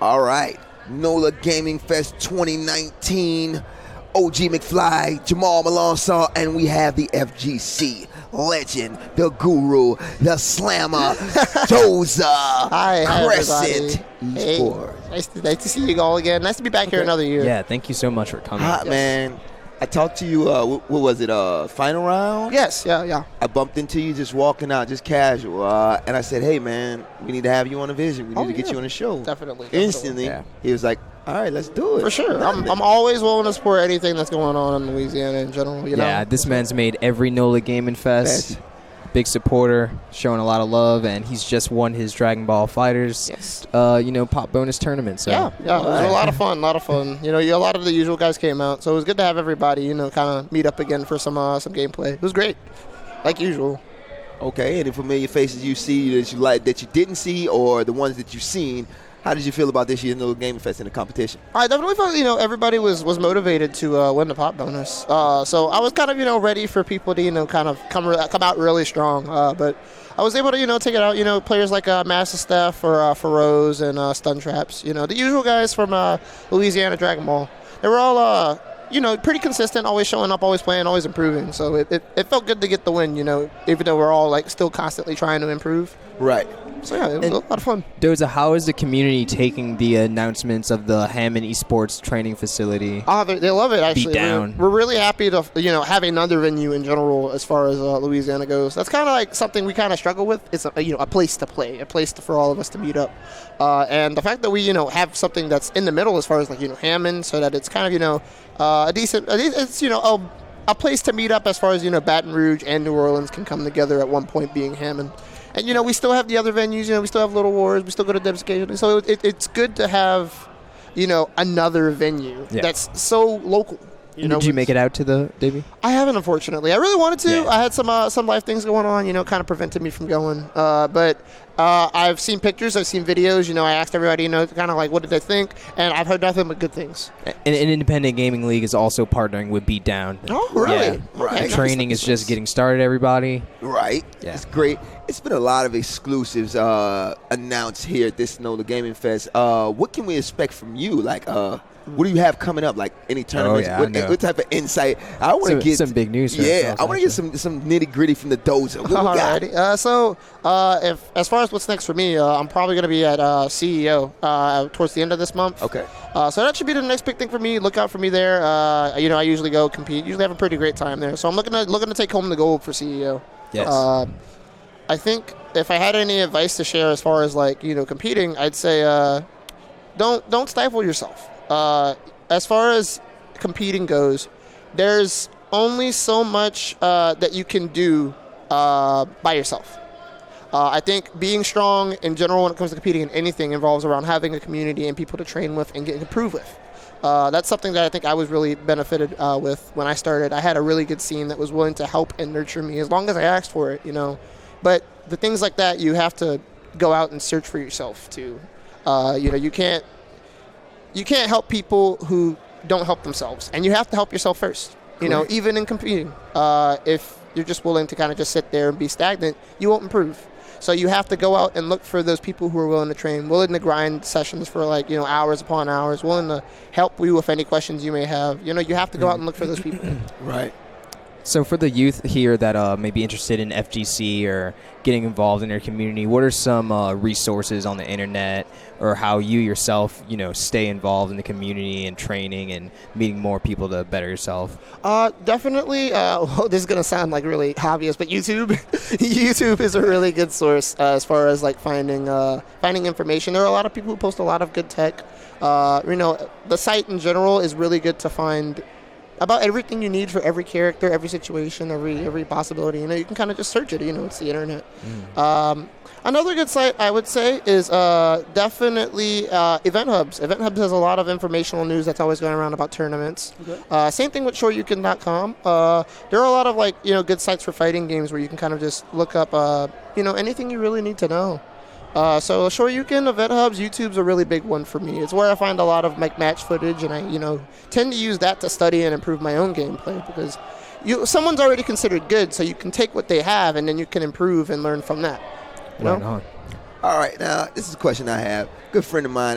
All right. NOLA Gaming Fest 2019. OG McFly, Jamal Malonsaw, and we have the FGC legend, the guru, the slammer, Doza. Hi, Crescent Esports. Hey, nice to see you all again. Nice to be back here another year. Yeah, thank you so much for coming. Hot, man. I talked to you, what was it, final round? Yes, yeah. I bumped into you just walking out, just casual, and I said, hey, man, we need to have you on a vision. We need to get you on the show. Definitely. Instantly, he was like, all right, let's do it. For sure. I'm always willing to support anything that's going on in Louisiana in general. You know? Yeah, this man's made every NOLA Gaming Fest. Big supporter, showing a lot of love, and he's just won his Dragon Ball Fighters, pop bonus tournament. So. Yeah, it was a lot of fun. You know, a lot of the usual guys came out, so it was good to have everybody, kind of meet up again for some gameplay. It was great, like usual. Okay, any familiar faces you see that you like that you didn't see, or the ones that you've seen? How did you feel about this year's NOLA Gaming Fest in the competition? I definitely felt, everybody was motivated to win the pop bonus. So I was kind of, ready for people to, kind of come out really strong. But I was able to, take it out. Players like Master Steph or Feroz and Stun Traps. The usual guys from Louisiana Dragon Ball. They were all, pretty consistent, always showing up, always playing, always improving. So it felt good to get the win, even though we're all still constantly trying to improve. Right. So yeah, it was a lot of fun. Doza, how is the community taking the announcements of the Hammond Esports training facility? They love it, actually. Down. We're really happy to have another venue in general as far as Louisiana goes. That's kind of like something we kind of struggle with. It's a place to play, a place for all of us to meet up, and the fact that we have something that's in the middle as far as Hammond, so that it's kind of a decent. It's a place to meet up as far as Baton Rouge and New Orleans can come together at one point being Hammond. And, we still have the other venues, we still have Little Wars, we still go to Deb's occasionally. So it's good to have, another venue that's so local. Did you make it out to the debut? I haven't, unfortunately. I really wanted to. Yeah. I had some life things going on, kind of prevented me from going. But I've seen pictures, I've seen videos. I asked everybody, kind of like, what did they think? And I've heard nothing but good things. An independent gaming league is also partnering with Beatdown. Oh, really? Yeah. Right. Training is just getting started, everybody. Right. Yeah. It's great. It's been a lot of exclusives announced here at this NOLA Gaming Fest. What can we expect from you? What do you have coming up? Like any tournaments? What type of insight? I want to get some big news. Yeah, I want to get some nitty gritty from the Doza. Alrighty. As far as what's next for me, I'm probably going to be at CEO towards the end of this month. Okay. So that should be the next big thing for me. Look out for me there. I usually go compete. Usually have a pretty great time there. So I'm looking to take home the gold for CEO. Yes. I think if I had any advice to share as far as competing, I'd say don't stifle yourself. As far as competing goes, there's only so much that you can do by yourself. I think being strong in general when it comes to competing in anything involves around having a community and people to train with and get improved with. That's something that I think I was really benefited with when I started. I had a really good scene that was willing to help and nurture me as long as I asked for it, But the things like that, you have to go out and search for yourself too. You can't help people who don't help themselves, and you have to help yourself first. Even in competing, if you're just willing to kind of just sit there and be stagnant, you won't improve. So you have to go out and look for those people who are willing to train, willing to grind sessions for hours upon hours, willing to help you with any questions you may have. You have to go out and look for those people. Right. So for the youth here that may be interested in FGC or getting involved in their community, what are some resources on the internet or how you yourself, stay involved in the community and training and meeting more people to better yourself? Definitely. This is going to sound really obvious, but YouTube. YouTube is a really good source as far as finding information. There are a lot of people who post a lot of good tech. The site in general is really good to find about everything you need for every character, every situation, every possibility. You can kind of just search it. It's the internet. Another good site, I would say, is definitely Event Hubs. Event Hubs has a lot of informational news that's always going around about tournaments. Okay. Same thing with ShoryuKen.com. There are a lot of good sites for fighting games where you can kind of just look up anything you really need to know. So Shoryuken, Event Hubs, YouTube's a really big one for me. It's where I find a lot of match footage, and I tend to use that to study and improve my own gameplay because someone's already considered good, so you can take what they have and then you can improve and learn from that. You know? Right on. All right, now this is a question I have. Good friend of mine,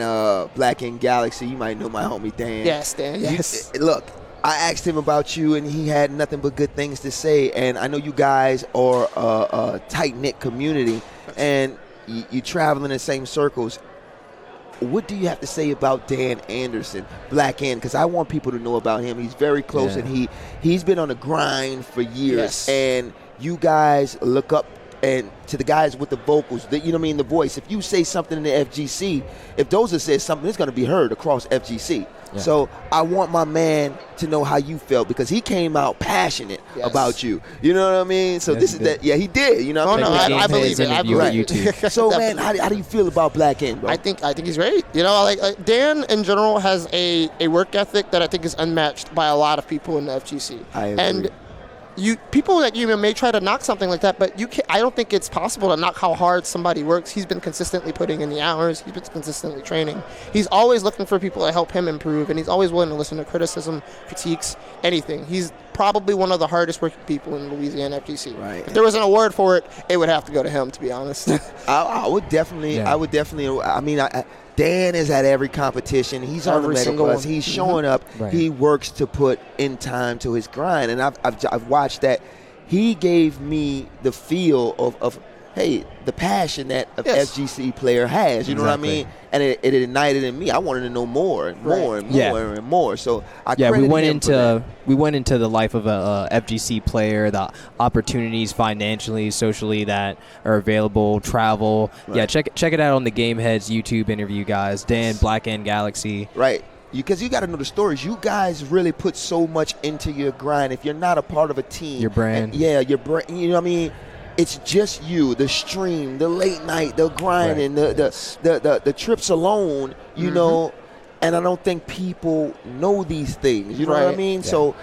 Black in Galaxy. You might know my homie Dan. Yes, Dan. Yes. Look, I asked him about you, and he had nothing but good things to say. And I know you guys are a tight-knit community, and you travel in the same circles. What do you have to say about Dan Anderson, Black N? Because I want people to know about him. He's very close, and he's been on the grind for years. Yes. And you guys look up and to the guys with the vocals, you know what I mean, the voice. If you say something in the FGC, if Doza says something, it's going to be heard across FGC. Yeah. So I want my man to know how you felt, because he came out passionate about you. You know what I mean? So this is that. Yeah, he did. You know what I mean? I believe it. I believe it. So man, how do you feel about Black N, bro? I think he's great. You know, like Dan in general has a work ethic that I think is unmatched by a lot of people in the FGC. I agree. And people that may try to knock something like that, but I don't think it's possible to knock how hard somebody works. He's been consistently putting in the hours. He's been consistently training. He's always looking for people to help him improve, and he's always willing to listen to criticism, critiques, anything. He's probably one of the hardest working people in Louisiana FGC. Right. If there was an award for it, it would have to go to him, to be honest. I would definitely. I mean, Dan is at every competition. He's on the medical bus. He's showing up. Right. He works to put in time to his grind, and I've watched that. He gave me the feel of hey, the passion that an FGC player has. You know what I mean? And it ignited in me. I wanted to know more and more and more and more. So we went into the life of a FGC player, the opportunities financially, socially that are available, travel. Right. Yeah, check it out on the Game Heads YouTube interview, guys. Dan, Black N Galaxy. Right. Because you got to know the stories. You guys really put so much into your grind. If you're not a part of a team, your brand. Your brand. You know what I mean? It's just you, the stream, the late night, the grinding, the trips alone, you know, and I don't think people know these things. You know what I mean? Yeah. So,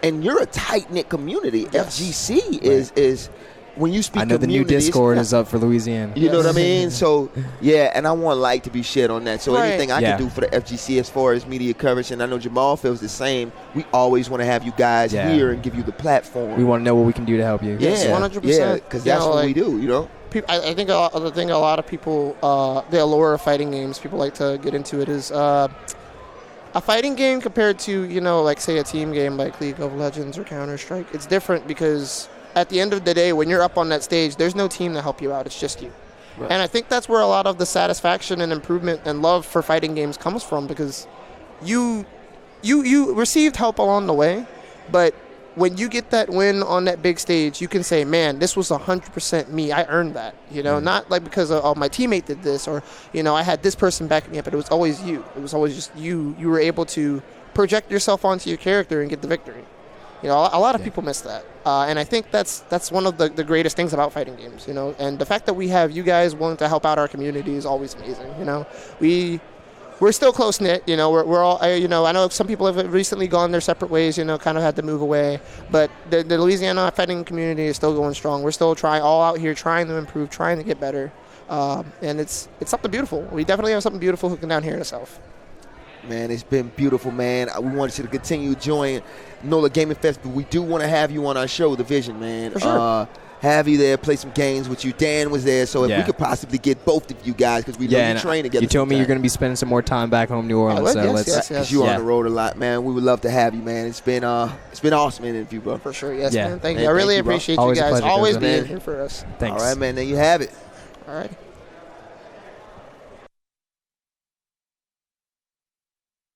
and you're a tight-knit community. FGC is when you speak. I know the new Discord is up for Louisiana. You know what I mean? So, and I want light to be shed on that. So anything I can do for the FGC as far as media coverage, and I know Jamal feels the same, we always want to have you guys here and give you the platform. We want to know what we can do to help you. Yes, 100%. Yeah, because that's what we do, you know? I think a lot of people, the allure of fighting games, people like to get into it is a fighting game compared to, like, say, a team game like League of Legends or Counter-Strike. It's different because at the end of the day, when you're up on that stage, there's no team to help you out. It's just you. Right. And I think that's where a lot of the satisfaction and improvement and love for fighting games comes from, because you received help along the way, but when you get that win on that big stage, you can say, man, this was 100% me. I earned that, not like because my teammate did this or, I had this person backing me up, but it was always you. It was always just you. You were able to project yourself onto your character and get the victory. A lot of people miss that. And I think that's one of the greatest things about fighting games, and the fact that we have you guys willing to help out our community is always amazing. We're still close-knit, we're all, I know some people have recently gone their separate ways, kind of had to move away, but the Louisiana fighting community is still going strong. We're still all out here trying to improve, trying to get better, and it's something beautiful. We definitely have something beautiful cooking down here in the South. Man, it's been beautiful, man. We want you to continue joining NOLA Gaming Fest, but we do want to have you on our show, The Vision, man. For sure. Have you there, play some games with you. Dan was there, so if we could possibly get both of you guys, because we know you train together. You told me you're going to be spending some more time back home in New Orleans, because you're on the road a lot, man. We would love to have you, man. It's been awesome interview, bro. For sure, man. Thank you. I really appreciate you guys always being here for us. Thanks. All right, man. There you have it. All right.